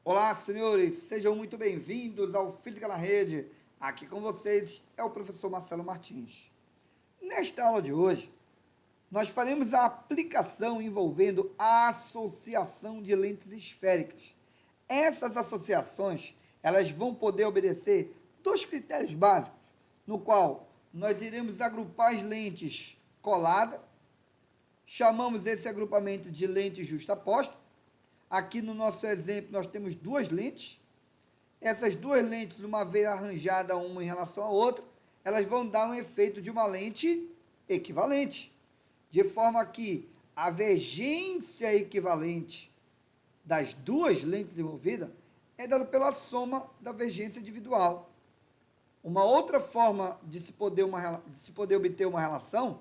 Olá, senhores, sejam muito bem-vindos ao Física na Rede. Aqui com vocês é o professor Marcelo Martins. Nesta aula de hoje, nós faremos a aplicação envolvendo a associação de lentes esféricas. Essas associações, elas vão poder obedecer dois critérios básicos, no qual nós iremos agrupar as lentes coladas, chamamos esse agrupamento de lente justaposta. Aqui no nosso exemplo, nós temos duas lentes. Essas duas lentes, uma vez arranjada uma em relação à outra, elas vão dar um efeito de uma lente equivalente. De forma que a vergência equivalente das duas lentes envolvidas é dada pela soma da vergência individual. Uma outra forma de se poder obter uma relação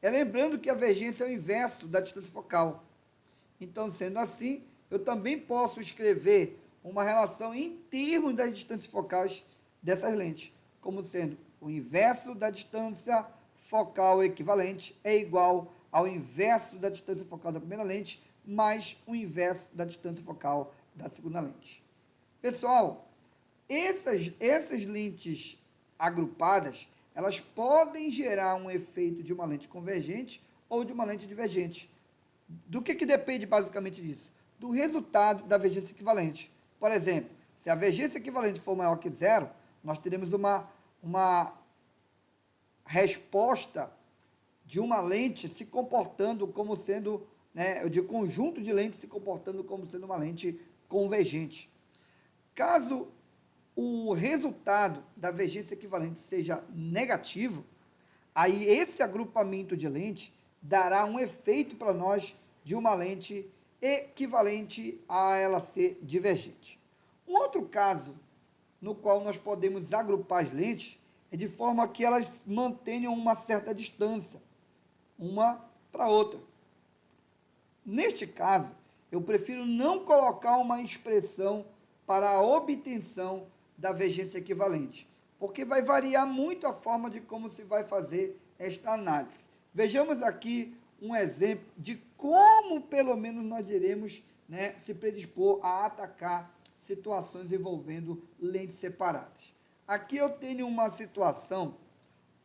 é lembrando que a vergência é o inverso da distância focal. Então, sendo assim, eu também posso escrever uma relação em termos das distâncias focais dessas lentes, como sendo o inverso da distância focal equivalente é igual ao inverso da distância focal da primeira lente mais o inverso da distância focal da segunda lente. Pessoal, essas lentes agrupadas, elas podem gerar um efeito de uma lente convergente ou de uma lente divergente. Do que depende basicamente disso? Do resultado da vergência equivalente. Por exemplo, se a vergência equivalente for maior que zero, nós teremos uma resposta de uma lente se comportando como sendo, de conjunto de lentes se comportando como sendo uma lente convergente. Caso o resultado da vergência equivalente seja negativo, aí esse agrupamento de lente dará um efeito para nós de uma lente equivalente a ela ser divergente. Um outro caso no qual nós podemos agrupar as lentes é de forma que elas mantenham uma certa distância, uma para outra. Neste caso, eu prefiro não colocar uma expressão para a obtenção da vergência equivalente, porque vai variar muito a forma de como se vai fazer esta análise. Vejamos aqui um exemplo de como, pelo menos, nós iremos se predispor a atacar situações envolvendo lentes separadas. Aqui eu tenho uma situação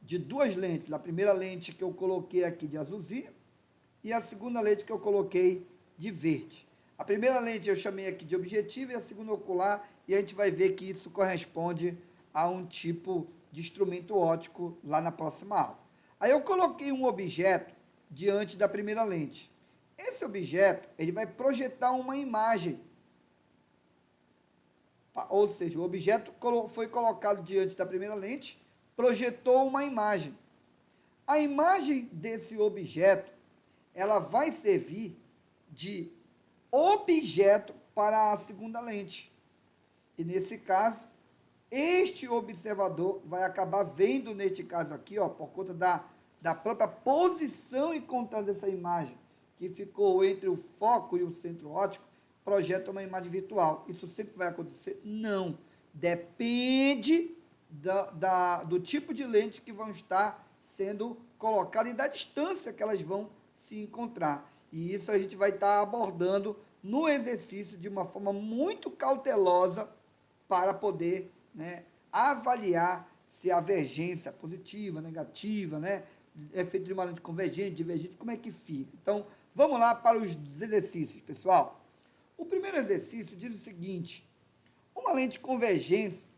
de duas lentes. A primeira lente que eu coloquei aqui de azulzinho e a segunda lente que eu coloquei de verde. A primeira lente eu chamei aqui de objetiva e a segunda ocular, e a gente vai ver que isso corresponde a um tipo de instrumento óptico lá na próxima aula. Aí eu coloquei um objeto diante da primeira lente. Esse objeto, ele vai projetar uma imagem. Ou seja, o objeto foi colocado diante da primeira lente, projetou uma imagem. A imagem desse objeto, ela vai servir de objeto para a segunda lente. E nesse caso, este observador vai acabar vendo, neste caso aqui, por conta da própria posição encontrada dessa imagem, que ficou entre o foco e o centro óptico, projeta uma imagem virtual. Isso sempre vai acontecer? Não. Depende do tipo de lente que vão estar sendo colocadas e da distância que elas vão se encontrar. E isso a gente vai estar abordando no exercício de uma forma muito cautelosa para poder avaliar se a vergência é positiva, negativa, efeito de uma lente convergente, divergente, como é que fica. Então, vamos lá para os exercícios, pessoal. O primeiro exercício diz o seguinte: uma lente convergência,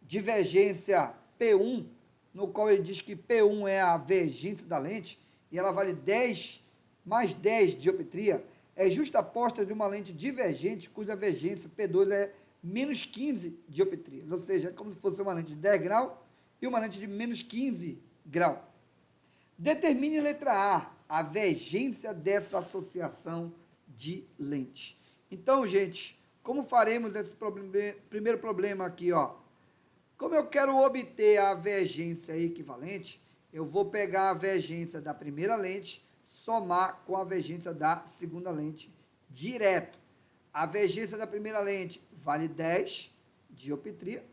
divergência P1, no qual ele diz que P1 é a vergência da lente, e ela vale 10 mais 10 de dioptria, é justaposta de uma lente divergente, cuja vergência P2 é menos 15 dioptrias, ou seja, é como se fosse uma lente de 10 graus e uma lente de menos 15 graus. Determine, letra A vergência dessa associação de lente. Então, gente, como faremos esse primeiro problema aqui, Como eu quero obter a vergência equivalente, eu vou pegar a vergência da primeira lente, somar com a vergência da segunda lente direto. A vergência da primeira lente vale 10 dioptria,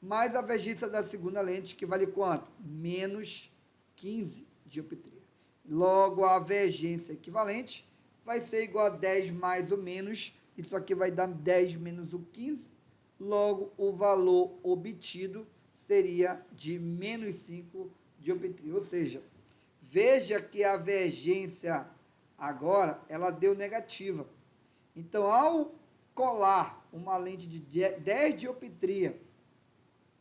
mais a vergência da segunda lente, que vale quanto? Menos 15 dioptria. Logo, a vergência equivalente vai ser igual a 10 mais ou menos isso aqui vai dar 10 menos o 15, logo o valor obtido seria de menos 5 dioptria. Ou seja, veja que a vergência agora, ela deu negativa. Então, ao colar uma lente de 10 dioptria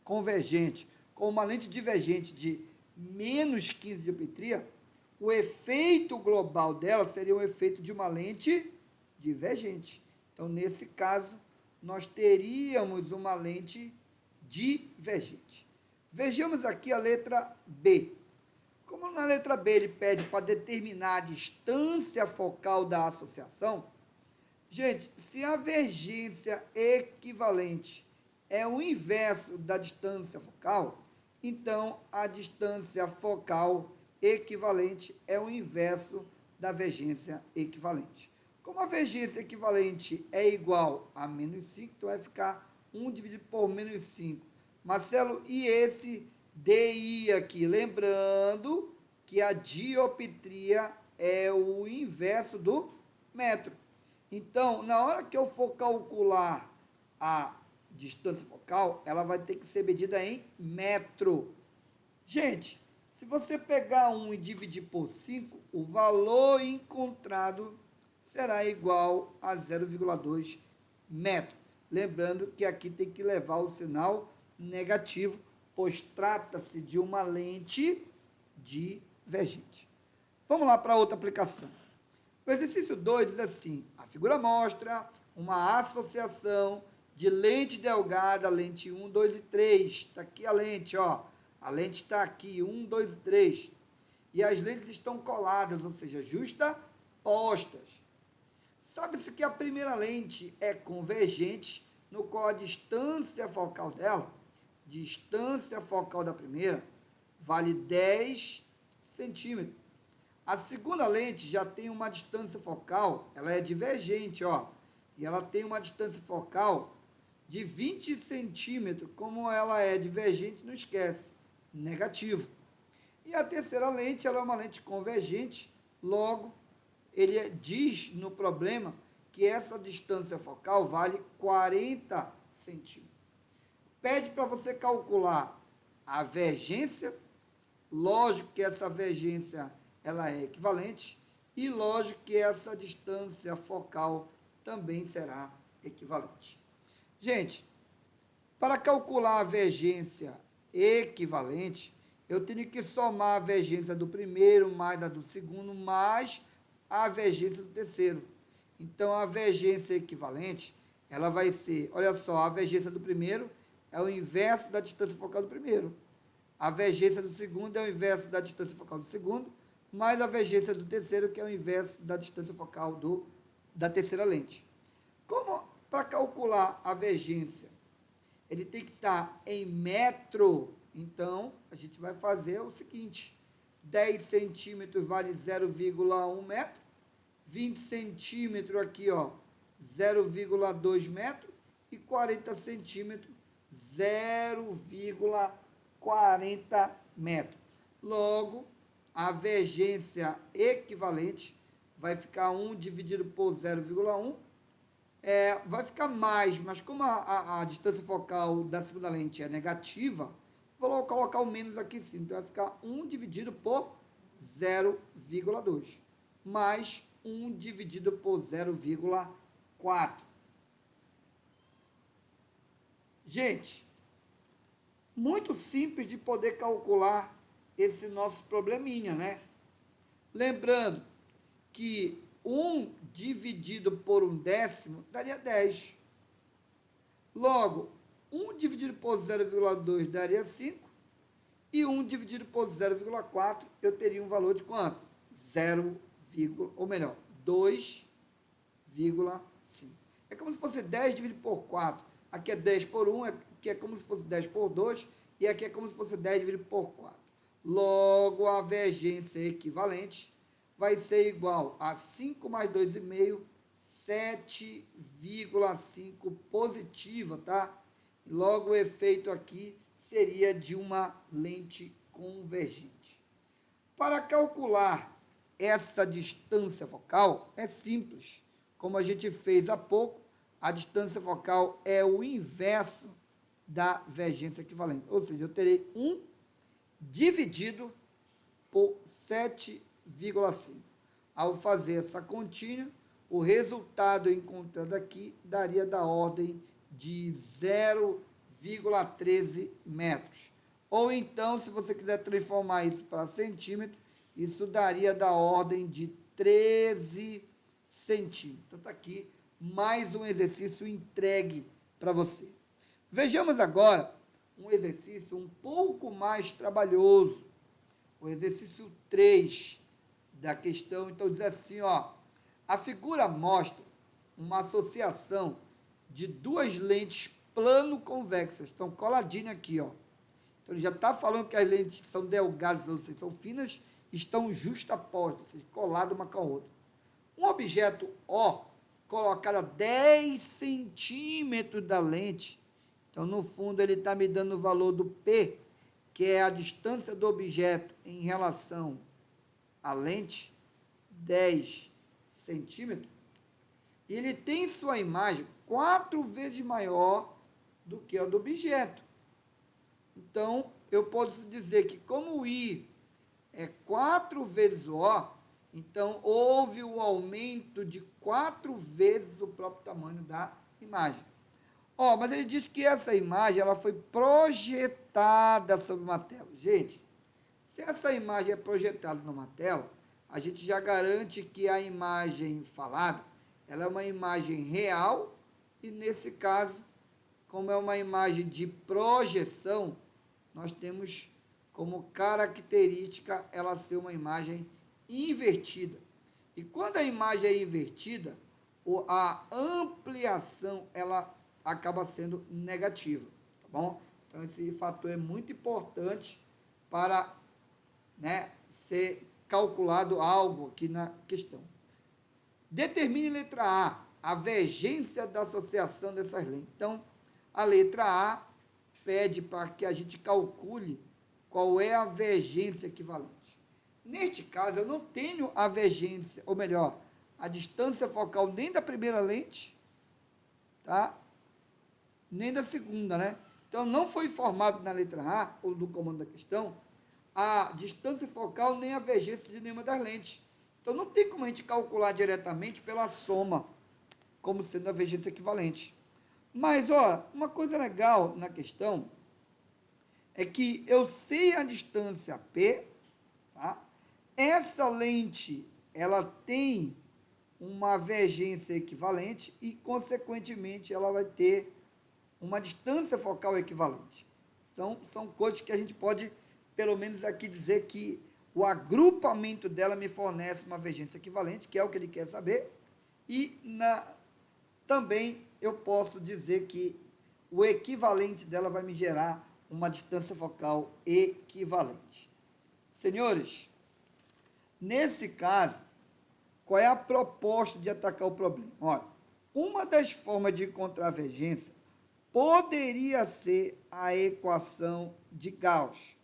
convergente com uma lente divergente de menos 15 dioptria, o efeito global dela seria o efeito de uma lente divergente. Então, nesse caso, nós teríamos uma lente divergente. Vejamos aqui a letra B. Como na letra B ele pede para determinar a distância focal da associação, gente, se a vergência equivalente é o inverso da distância focal, então a distância focal equivalente é o inverso da vergência equivalente. Como a vergência equivalente é igual a menos 5, então vai ficar 1 dividido por menos 5. Marcelo, e esse DI aqui? Lembrando que a dioptria é o inverso do metro. Então, na hora que eu for calcular a distância focal, ela vai ter que ser medida em metro. Gente, se você pegar 1 e dividir por 5, o valor encontrado será igual a 0,2 metro. Lembrando que aqui tem que levar o sinal negativo, pois trata-se de uma lente divergente. Vamos lá para outra aplicação. O exercício 2 diz assim: a figura mostra uma associação de lente delgada, lente 1, 2 e 3. Está aqui a lente, ó. A lente está aqui, 1, 2 e 3. E as lentes estão coladas, ou seja, justapostas. Sabe-se que a primeira lente é convergente, no qual a distância focal dela, distância focal da primeira, vale 10 centímetros. A segunda lente já tem uma distância focal, ela é divergente, ó, e ela tem uma distância focal de 20 centímetros. Como ela é divergente, não esquece, negativo. E a terceira lente, ela é uma lente convergente, logo, ele diz no problema que essa distância focal vale 40 centímetros. Pede para você calcular a vergência, lógico que essa vergência ela é equivalente, e lógico que essa distância focal também será equivalente. Gente, para calcular a vergência equivalente, eu tenho que somar a vergência do primeiro mais a do segundo, mais a vergência do terceiro. Então, a vergência equivalente, ela vai ser, olha só, a vergência do primeiro é o inverso da distância focal do primeiro. A vergência do segundo é o inverso da distância focal do segundo, mais a vergência do terceiro, que é o inverso da distância focal da terceira lente. Como para calcular a vergência, ele tem que estar em metro, então a gente vai fazer o seguinte: 10 centímetros vale 0,1 metro, 20 centímetros aqui, ó, 0,2 metro, e 40 centímetros, 0,40 metro. Logo, a vergência equivalente vai ficar 1 dividido por 0,1, vai ficar mais, mas como a distância focal da segunda lente é negativa, vou colocar o menos aqui sim, então vai ficar 1 dividido por 0,2, mais 1 dividido por 0,4. Gente, muito simples de poder calcular esse nosso probleminha, né? Lembrando que 1 dividido por 1/10 daria 10. Logo, 1 dividido por 0,2 daria 5. E 1 dividido por 0,4, eu teria um valor de quanto? 2,5. É como se fosse 10 dividido por 4. Aqui é 10 por 1, aqui é como se fosse 10 por 2, e aqui é como se fosse 10 dividido por 4. Logo, a vergência equivalente vai ser igual a 5 mais 2,5, 7,5 positiva, tá? Logo, o efeito aqui seria de uma lente convergente. Para calcular essa distância focal, é simples. Como a gente fez há pouco, a distância focal é o inverso da vergência equivalente. Ou seja, eu terei 1 dividido por 7,5. Ao fazer essa contínua, o resultado encontrado aqui daria da ordem de 0,13 metros. Ou então, se você quiser transformar isso para centímetro, isso daria da ordem de 13 centímetros. Então, está aqui mais um exercício entregue para você. Vejamos agora um exercício um pouco mais trabalhoso. O exercício 3 da questão, então, diz assim, ó, a figura mostra uma associação de duas lentes plano-convexas, estão coladinhas aqui, ó. Então, ele já está falando que as lentes são delgadas, ou seja, são finas, estão justapostas, ou seja, coladas uma com a outra. Um objeto O, colocado a 10 centímetros da lente, então, no fundo, ele está me dando o valor do P, que é a distância do objeto em relação à lente, 10 centímetros, e ele tem sua imagem 4 vezes maior do que a do objeto. Então, eu posso dizer que como o I é 4 vezes o O, então houve um aumento de 4 vezes o próprio tamanho da imagem. Ó, mas ele diz que essa imagem ela foi projetada sobre uma tela. Gente, se essa imagem é projetada numa tela, a gente já garante que a imagem falada ela é uma imagem real e, nesse caso, como é uma imagem de projeção, nós temos como característica ela ser uma imagem invertida. E quando a imagem é invertida, a ampliação ela acaba sendo negativa, tá bom? Então, esse fator é muito importante para, né, ser calculado algo aqui na questão. Determine letra A vergência da associação dessas lentes. Então, a letra A pede para que a gente calcule qual é a vergência equivalente. Neste caso, eu não tenho a vergência, ou melhor, a distância focal nem da primeira lente, tá? Nem da segunda, né? Então, não foi informado na letra A, ou do comando da questão, a distância focal nem a vergência de nenhuma das lentes. Então, não tem como a gente calcular diretamente pela soma, como sendo a vergência equivalente. Mas, ó, uma coisa legal na questão é que eu sei a distância P, tá? Essa lente, ela tem uma vergência equivalente e, consequentemente, ela vai ter uma distância focal equivalente. Então, são coisas que a gente pode, pelo menos aqui, dizer que o agrupamento dela me fornece uma vergência equivalente, que é o que ele quer saber, e também eu posso dizer que o equivalente dela vai me gerar uma distância focal equivalente. Senhores, nesse caso, qual é a proposta de atacar o problema? Olha, uma das formas de encontrar a vergência poderia ser a equação de Gauss,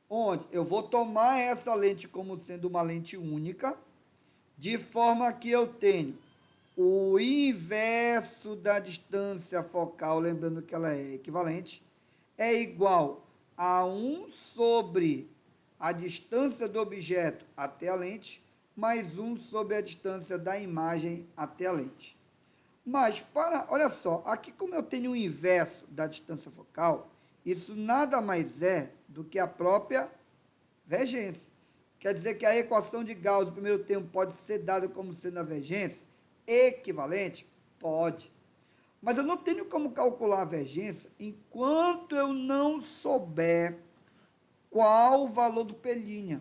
onde eu vou tomar essa lente como sendo uma lente única, de forma que eu tenho o inverso da distância focal, lembrando que ela é equivalente, é igual a 1 sobre a distância do objeto até a lente, mais 1 sobre a distância da imagem até a lente. Mas, olha só, aqui como eu tenho o inverso da distância focal, isso nada mais é do que a própria vergência. Quer dizer que a equação de Gauss, no primeiro termo, pode ser dada como sendo a vergência equivalente? Pode. Mas eu não tenho como calcular a vergência enquanto eu não souber qual o valor do P',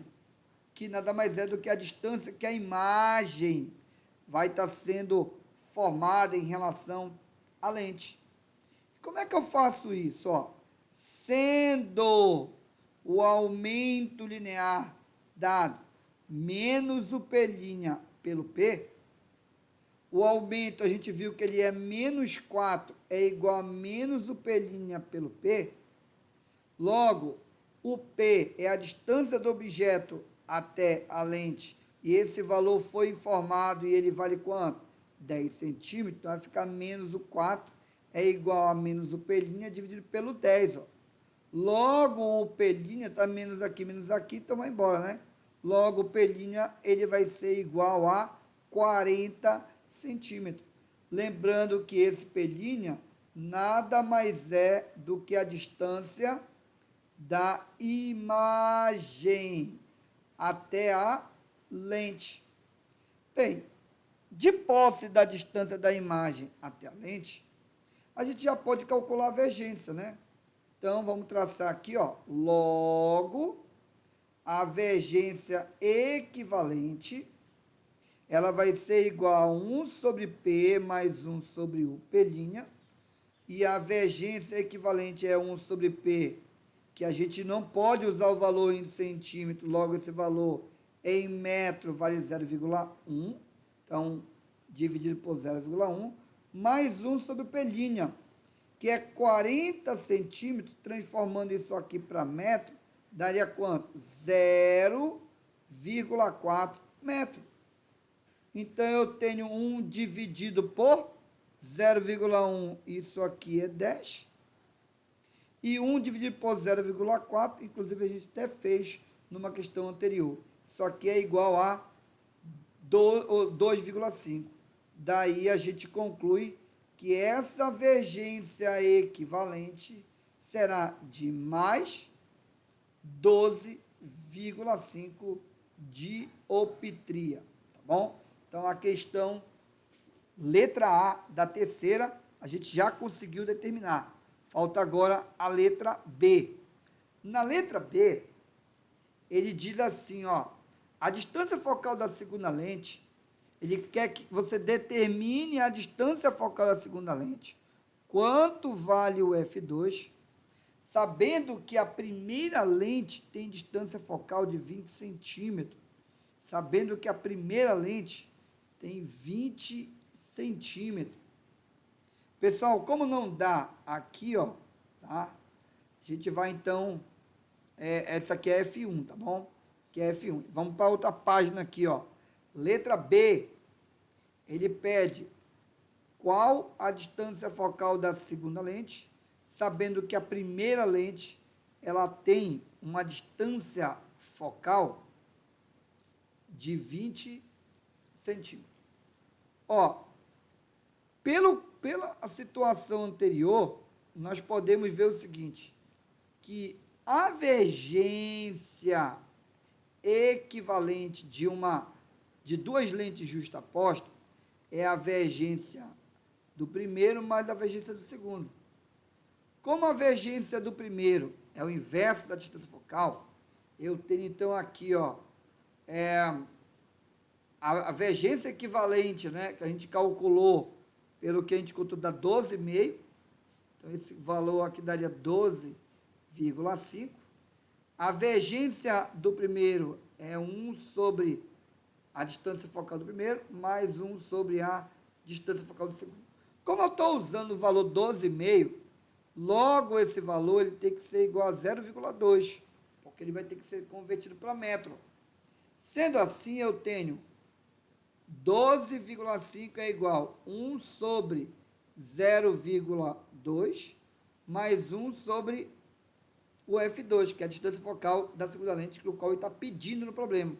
que nada mais é do que a distância que a imagem vai estar sendo formada em relação à lente. Como é que eu faço isso? Ó, sendo o aumento linear dado menos o P' pelo P, o aumento, a gente viu que ele é menos 4, é igual a menos o P' pelo P. Logo, o P é a distância do objeto até a lente, e esse valor foi informado, e ele vale quanto? 10 centímetros, então vai ficar menos o 4 é igual a menos o P' dividido pelo 10, ó. Logo, o P' está menos aqui, então vai embora, né? Logo, o P' ele vai ser igual a 40 centímetros. Lembrando que esse P' nada mais é do que a distância da imagem até a lente. Bem, de posse da distância da imagem até a lente, a gente já pode calcular a vergência, né? Então, vamos traçar aqui, ó, logo, a vergência equivalente, ela vai ser igual a 1 sobre P mais 1 sobre o P', e a vergência equivalente é 1 sobre P, que a gente não pode usar o valor em centímetro, logo esse valor em metro vale 0,1, então, dividido por 0,1, mais 1 sobre o P', que é 40 centímetros, transformando isso aqui para metro, daria quanto? 0,4 metro. Então, eu tenho 1 dividido por 0,1, isso aqui é 10. E 1 dividido por 0,4, inclusive a gente até fez numa questão anterior. Isso aqui é igual a 2,5. Daí a gente conclui que essa vergência equivalente será de mais 12,5 dioptria, tá bom? Então, a questão letra A da terceira, a gente já conseguiu determinar. Falta agora a letra B. Na letra B, ele diz assim, ó, a distância focal da segunda lente, ele quer que você determine a distância focal da segunda lente, quanto vale o F2, sabendo que a primeira lente tem distância focal de 20 centímetros, sabendo que a primeira lente tem 20 centímetros. Pessoal, como não dá aqui, ó, tá? A gente vai, então, essa aqui é F1, tá bom? Que é F1. Vamos para outra página aqui, ó. Letra B, ele pede qual a distância focal da segunda lente, sabendo que a primeira lente, ela tem uma distância focal de 20 centímetros. Ó, pela situação anterior, nós podemos ver o seguinte, que a vergência equivalente de duas lentes justapostas é a vergência do primeiro mais a vergência do segundo. Como a vergência do primeiro é o inverso da distância focal, eu tenho então aqui, ó, a vergência equivalente, né, que a gente calculou, pelo que a gente contou, dá 12,5. Então, esse valor aqui daria 12,5. A vergência do primeiro é 1 sobre a distância focal do primeiro, mais 1 sobre a distância focal do segundo. Como eu estou usando o valor 12,5, logo esse valor ele tem que ser igual a 0,2, porque ele vai ter que ser convertido para metro. Sendo assim, eu tenho 12,5 é igual a 1 sobre 0,2 mais 1 sobre o F2, que é a distância focal da segunda lente, que o qual ele está pedindo no problema.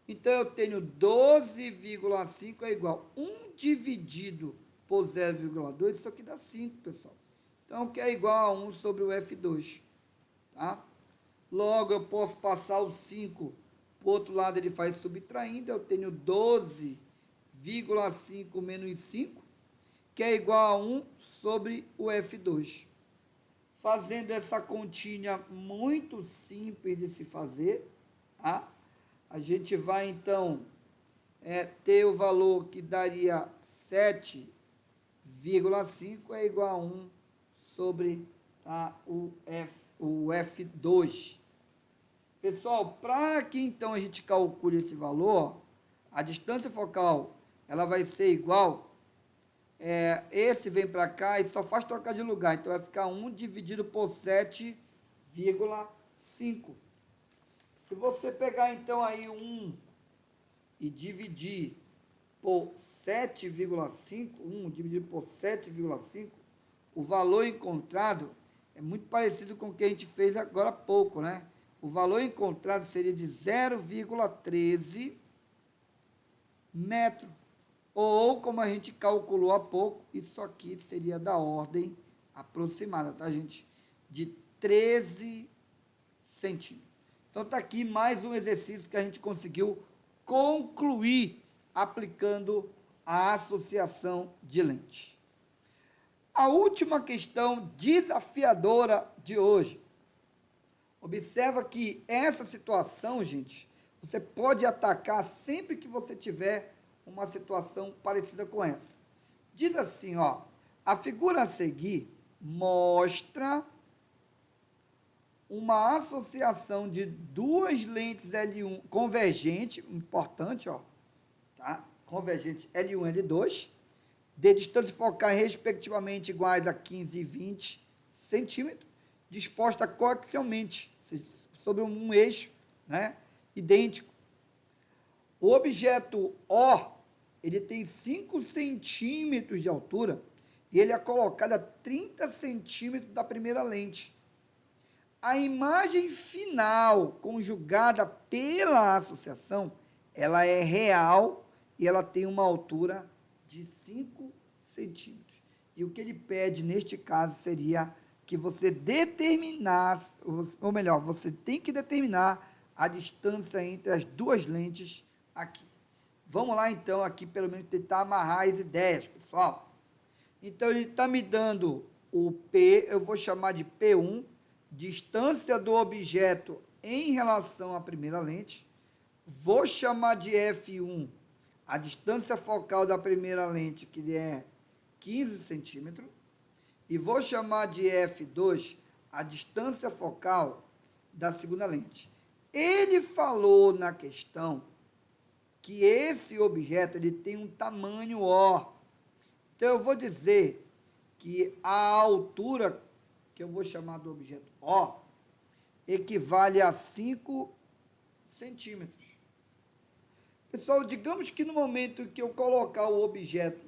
Então, eu tenho 12,5 é igual a 1 dividido por 0,2, isso aqui dá 5, pessoal. Então, que é igual a 1 sobre o F2. Tá? Logo, eu posso passar o 5 para o outro lado, ele faz subtraindo, eu tenho 12,5 menos 5, que é igual a 1 sobre o F2. Fazendo essa continha muito simples de se fazer, tá? A gente vai, então, ter o valor que daria 7,5 é igual a 1 sobre o F2. Pessoal, para que então a gente calcule esse valor, a distância focal ela vai ser igual, esse vem para cá e só faz trocar de lugar, então vai ficar 1 dividido por 7,5. Se você pegar então aí 1 e dividir por 7,5, 1 dividido por 7,5, o valor encontrado é muito parecido com o que a gente fez agora há pouco, né? O valor encontrado seria de 0,13 metro. Ou, como a gente calculou há pouco, isso aqui seria da ordem aproximada, tá, gente? De 13 centímetros. Então, está aqui mais um exercício que a gente conseguiu concluir aplicando a associação de lentes. A última questão desafiadora de hoje. Observa que essa situação, gente, você pode atacar sempre que você tiver uma situação parecida com essa. Diz assim, ó, a figura a seguir mostra uma associação de duas lentes L1 convergente, importante, ó, tá? Convergente L1 e L2, de distância focal respectivamente iguais a 15 e 20 centímetros, disposta coaxialmente sobre um eixo, né, idêntico. O objeto O, ele tem 5 centímetros de altura e ele é colocado a 30 centímetros da primeira lente. A imagem final, conjugada pela associação, ela é real e ela tem uma altura de 5 centímetros. E o que ele pede neste caso seria que você determinasse, ou melhor, você tem que determinar a distância entre as duas lentes aqui. Vamos lá, então, aqui, pelo menos, tentar amarrar as ideias, pessoal. Então, ele está me dando o P, eu vou chamar de P1, distância do objeto em relação à primeira lente. Vou chamar de F1, a distância focal da primeira lente, que é 15 centímetros. E vou chamar de F2, a distância focal da segunda lente. Ele falou na questão que esse objeto ele tem um tamanho O. Então, eu vou dizer que a altura, que eu vou chamar do objeto O, equivale a 5 centímetros. Pessoal, digamos que no momento que eu colocar o objeto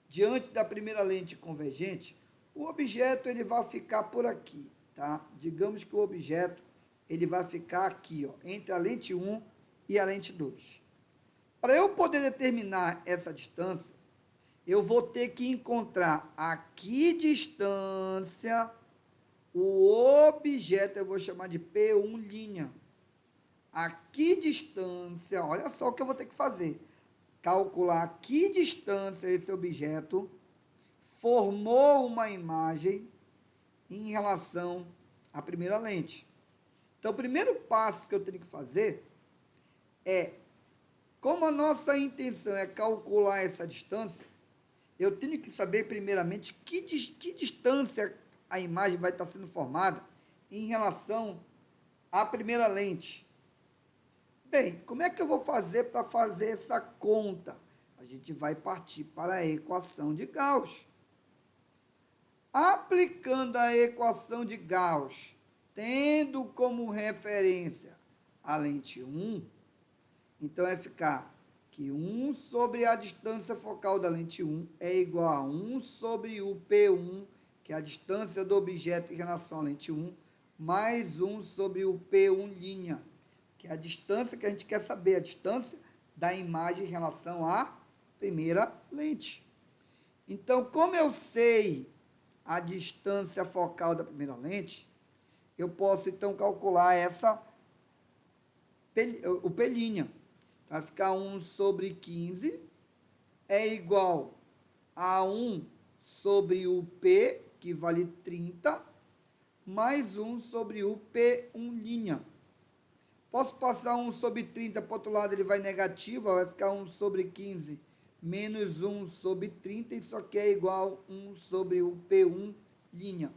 diante da primeira lente convergente, o objeto ele vai ficar por aqui, tá? Digamos que o objeto ele vai ficar aqui, ó, entre a lente 1 e a lente 2. Para eu poder determinar essa distância, eu vou ter que encontrar a que distância o objeto, eu vou chamar de P1'. A que distância, olha só o que eu vou ter que fazer. Calcular a que distância esse objeto formou uma imagem em relação à primeira lente. Então, o primeiro passo que eu tenho que fazer é, como a nossa intenção é calcular essa distância, eu tenho que saber primeiramente que distância a imagem vai estar sendo formada em relação à primeira lente. Bem, como é que eu vou fazer para fazer essa conta? A gente vai partir para a equação de Gauss. Aplicando a equação de Gauss, tendo como referência a lente 1, então vai ficar que 1 sobre a distância focal da lente 1 é igual a 1 sobre o P1, que é a distância do objeto em relação à lente 1, mais 1 sobre o P1', que é a distância que a gente quer saber, a distância da imagem em relação à primeira lente. Então, como eu sei a distância focal da primeira lente, eu posso, então, calcular o P'. Vai ficar 1 sobre 15 é igual a 1 sobre o P, que vale 30, mais 1 sobre o P1'. Posso passar 1 sobre 30 para o outro lado, ele vai negativo, vai ficar 1 sobre 15 menos 1 sobre 30, isso aqui é igual a 1 sobre o P1'.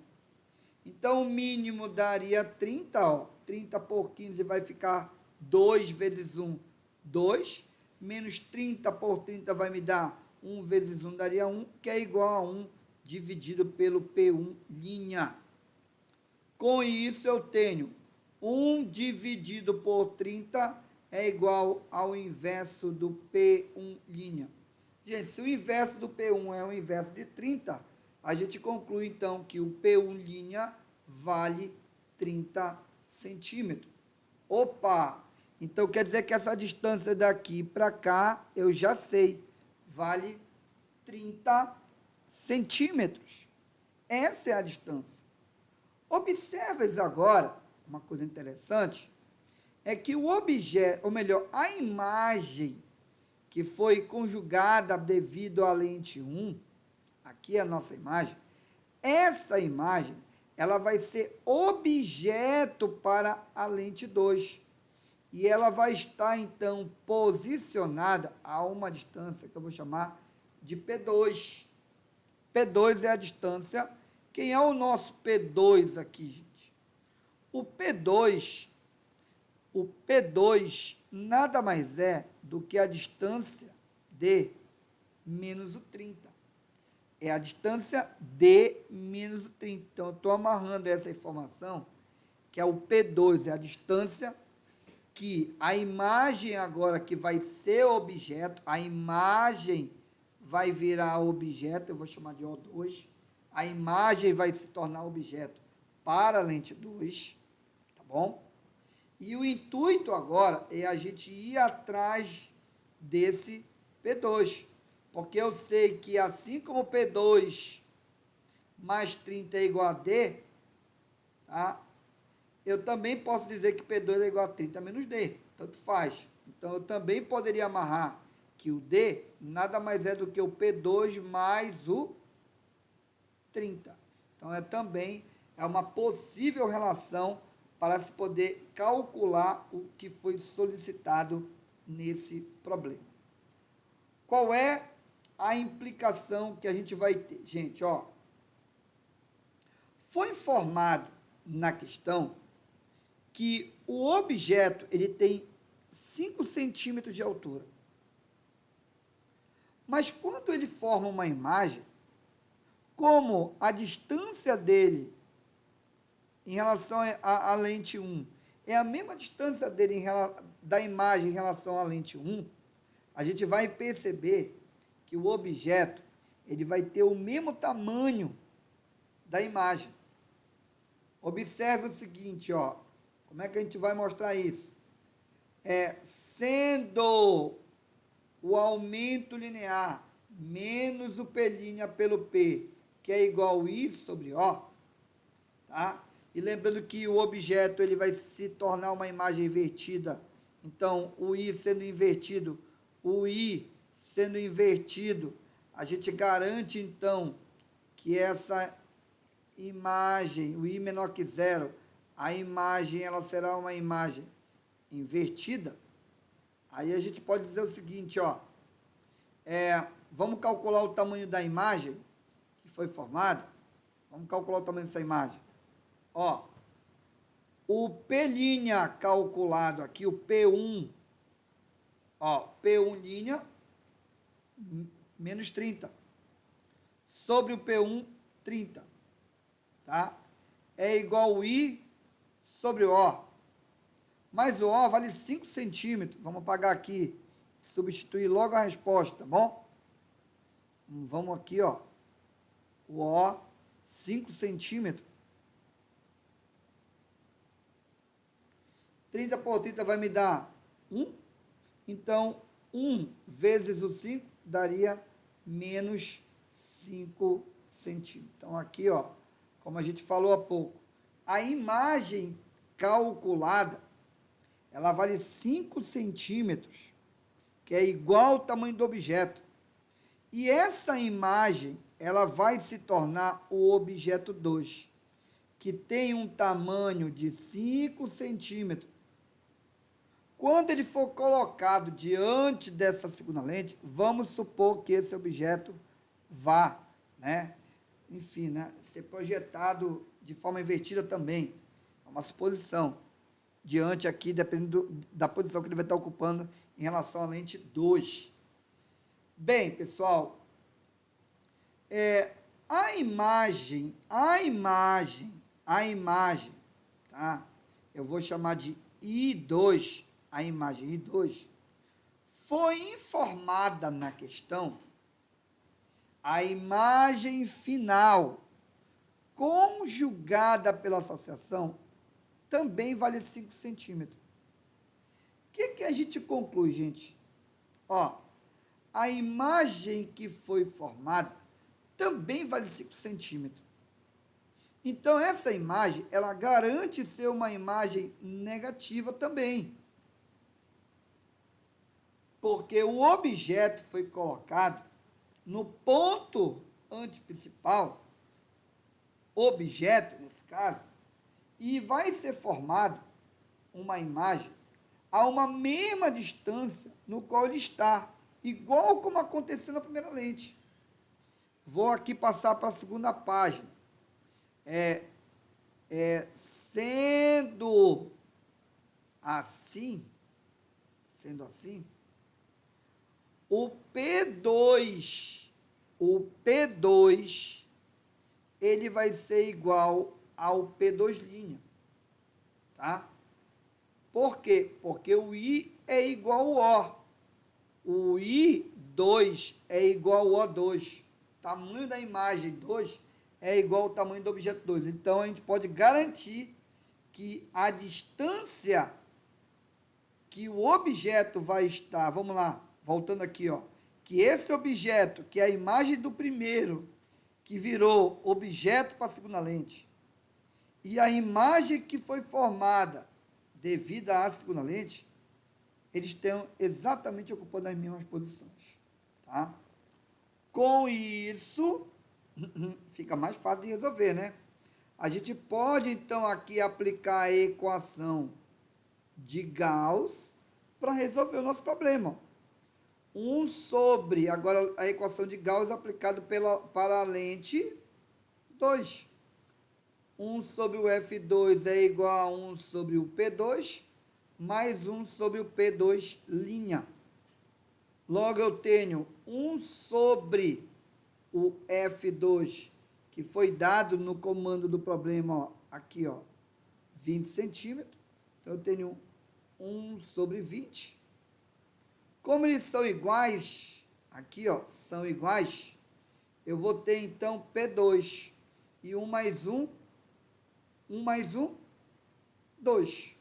Então, o mínimo daria 30, ó, 30 por 15 vai ficar 2 vezes 1, 2, menos 30 por 30 vai me dar 1 vezes 1 daria 1, que é igual a 1 dividido pelo P1'. Com isso, eu tenho 1 dividido por 30 é igual ao inverso do P1'. Gente, se o inverso do P1 é o inverso de 30, a gente conclui, então, que o P1' vale 30 centímetros. Opa! Então, quer dizer que essa distância daqui para cá, eu já sei, vale 30 centímetros. Essa é a distância. Observe agora, uma coisa interessante, é que o objeto, ou melhor, a imagem que foi conjugada devido à lente 1, aqui é a nossa imagem, essa imagem, ela vai ser objeto para a lente 2. E ela vai estar, então, posicionada a uma distância que eu vou chamar de P2. P2 é a distância. Quem é o nosso P2 aqui, gente? O P2 nada mais é do que a distância de menos o 30. É a distância de menos o 30. Então, eu estou amarrando essa informação, que é o P2, é a distância que a imagem agora que vai ser objeto, a imagem vai virar objeto, eu vou chamar de O2, a imagem vai se tornar objeto para a lente 2, tá bom? E o intuito agora é a gente ir atrás desse P2, porque eu sei que assim como P2 mais 30 é igual a D, tá? Eu também posso dizer que P2 é igual a 30 menos D, tanto faz. Então, eu também poderia amarrar que o D nada mais é do que o P2 mais o 30. Então, também é uma possível relação para se poder calcular o que foi solicitado nesse problema. Qual é a implicação que a gente vai ter? Gente, ó, foi informado na questão que o objeto ele tem 5 centímetros de altura. Mas quando ele forma uma imagem, como a distância dele em relação à lente 1 é a mesma distância dele da imagem em relação à lente 1, a gente vai perceber que o objeto ele vai ter o mesmo tamanho da imagem. Observe o seguinte, ó, como é que a gente vai mostrar isso? Sendo o aumento linear menos o P' pelo P, que é igual a I sobre O, tá? E lembrando que o objeto ele vai se tornar uma imagem invertida, então o I sendo invertido, a gente garante então que essa imagem, o I menor que zero, a imagem ela será uma imagem invertida. Aí a gente pode dizer o seguinte, ó, vamos calcular o tamanho da imagem que foi formada. Vamos calcular o tamanho dessa imagem. Ó, o P' calculado aqui, o P1, ó, P1' menos 30, sobre o P1, 30, tá? É igual ao I sobre o O. Mas o O vale 5 centímetros. Vamos apagar aqui. Substituir logo a resposta, tá bom? Vamos aqui, ó. O O, 5 centímetros. 30 por 30 vai me dar 1. Então, 1 vezes o 5 daria menos 5 centímetros. Então, aqui, ó, como a gente falou há pouco, a imagem calculada, ela vale 5 centímetros, que é igual ao tamanho do objeto. E essa imagem, ela vai se tornar o objeto 2, que tem um tamanho de 5 centímetros. Quando ele for colocado diante dessa segunda lente, vamos supor que esse objeto vá, né? Enfim, né? Ser projetado de forma invertida também. É uma suposição. Diante aqui, dependendo da posição que ele vai estar ocupando em relação à lente 2. Bem, pessoal, a imagem, tá? Eu vou chamar de I2, a imagem I2, foi informada na questão a imagem final conjugada pela associação também vale 5 centímetros. O que a gente conclui, gente? Ó, a imagem que foi formada também vale 5 centímetros. Então, essa imagem, ela garante ser uma imagem negativa também. Porque o objeto foi colocado no ponto antiprincipal, objeto, nesse caso, e vai ser formado uma imagem a uma mesma distância no qual ele está, igual como aconteceu na primeira lente. Vou aqui passar para a segunda página. Sendo assim, o P2, ele vai ser igual ao P2', tá? Por quê? Porque o I é igual ao O. O I2 é igual ao O2. O tamanho da imagem 2 é igual ao tamanho do objeto 2. Então, a gente pode garantir que a distância que o objeto vai estar, vamos lá, voltando aqui, ó, que esse objeto, que é a imagem do primeiro, que virou objeto para a segunda lente, e a imagem que foi formada devido à segunda lente, eles estão exatamente ocupando as mesmas posições, tá? Com isso, fica mais fácil de resolver, né? A gente pode, então, aqui aplicar a equação de Gauss para resolver o nosso problema. 1 sobre, agora a equação de Gauss aplicado para a lente 2. 1 sobre o F2 é igual a 1 sobre o P2, mais 1 sobre o P2'. Logo, eu tenho 1 sobre o F2, que foi dado no comando do problema, ó, aqui, ó, 20 centímetros. Então, eu tenho 1 sobre 20. Como eles são iguais, aqui, ó, são iguais, eu vou ter, então, P2. E 1 mais 1, 2.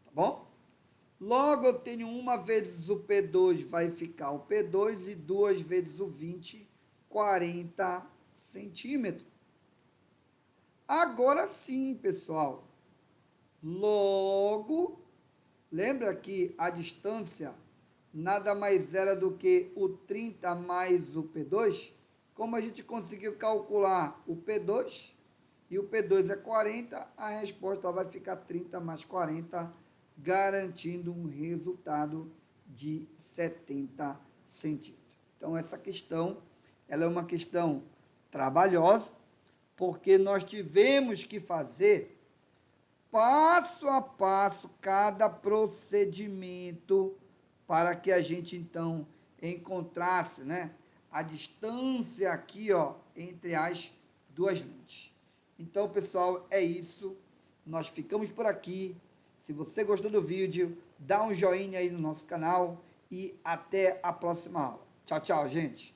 Tá bom? Logo, eu tenho 1 vezes o P2, vai ficar o P2, e 2 vezes o 20, 40 centímetros. Agora sim, pessoal. Logo, lembra que a distância nada mais era do que o 30 mais o P2? Como a gente conseguiu calcular o P2, e o P2 é 40, a resposta vai ficar 30 mais 40, garantindo um resultado de 70 centímetros. Então, essa questão, ela é uma questão trabalhosa, porque nós tivemos que fazer passo a passo cada procedimento para que a gente, então, encontrasse, né, a distância aqui, ó, entre as duas lentes. Então, pessoal, é isso. Nós ficamos por aqui. Se você gostou do vídeo, dá um joinha aí no nosso canal e até a próxima aula. Tchau, tchau, gente.